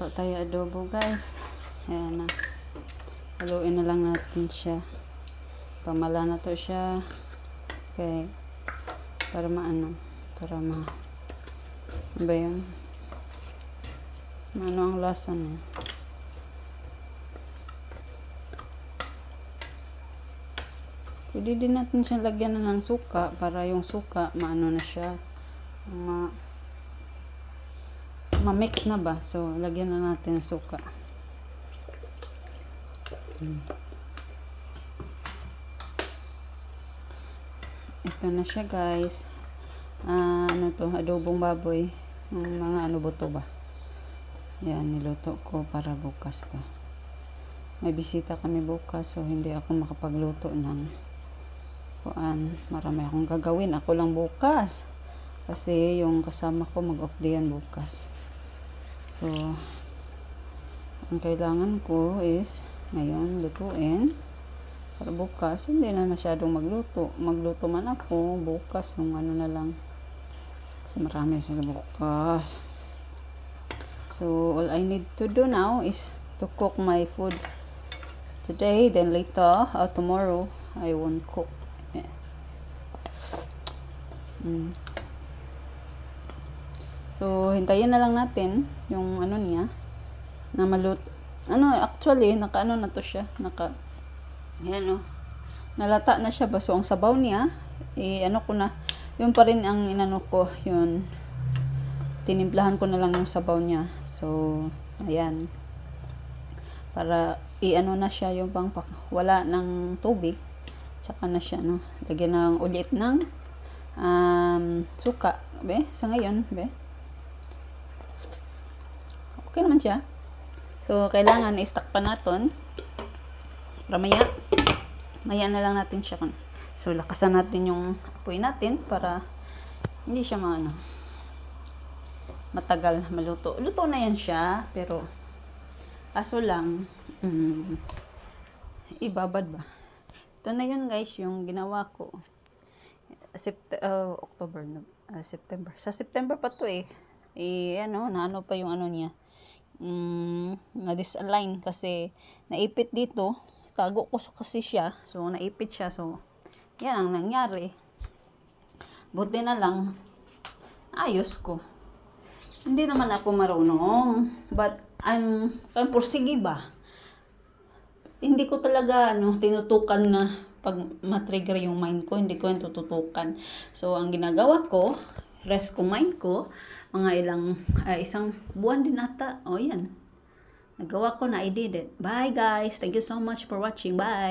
Magluto tayo adobo, guys. Ayan na. Haluin na lang natin siya. Pamala na to siya. Okay. Para maano. Para ano ba yun? Ano ang lasa niya? Pwede din natin siya lagyan na ng suka para yung suka maano na siya. Ma-mix na ba? So, lagyan na natin ng suka. Ito na siya, guys. Ano to? Adobong baboy. Mga ano buto ba? Yan, niluto ko para bukas to. May bisita kami bukas, so hindi ako makapagluto ng kuan. Marami akong gagawin. Ako lang bukas. Kasi yung kasama ko mag-off day yan bukas. So, ang kailangan ko is ngayon lutuin para bukas. Hindi na masyadong magluto. Magluto man ako bukas yung ano na lang. Kasi marami sila bukas. So, all I need to do now is to cook my food today, then later, tomorrow, I won't cook. Yeah. So, hintayin na lang natin yung ano niya na maluto. Ano, actually, naka-ano na to siya. Ayan o. Nalata na siya ba? So, ang sabaw niya, ano ko na, yun pa rin ang inano ko, yun. Tinimplahan ko na lang yung sabaw niya. So, ayan. Para, i-ano na siya yung wala ng tubig. Tsaka na siya, no. Lagyan ng ulit ng suka. Be, sa ngayon, be. Okay naman siya. So, kailangan i-stack pa natin. Para maya na lang natin siya. So, lakasan natin yung apoy natin para hindi siya matagal maluto. Luto na yan siya, pero aso lang, ibabad ba? Ito na yun, guys, yung ginawa ko. September. Sa September pa to eh. Naano pa yung ano niya. Na-disalign kasi naipit dito. Tago ko kasi siya. So, naipit siya. So, yan ang nangyari. Buti na lang, ayos ko. Hindi naman ako marunong. But, I'm pursige ba? Hindi ko talaga, tinutukan na pag matrigger yung mind ko, hindi ko yung tututukan. So, ang ginagawa ko, rest ko mind ko, mga isang buwan din ata. O, yan. Nagawa ko na, I did it. Bye, guys. Thank you so much for watching. Bye.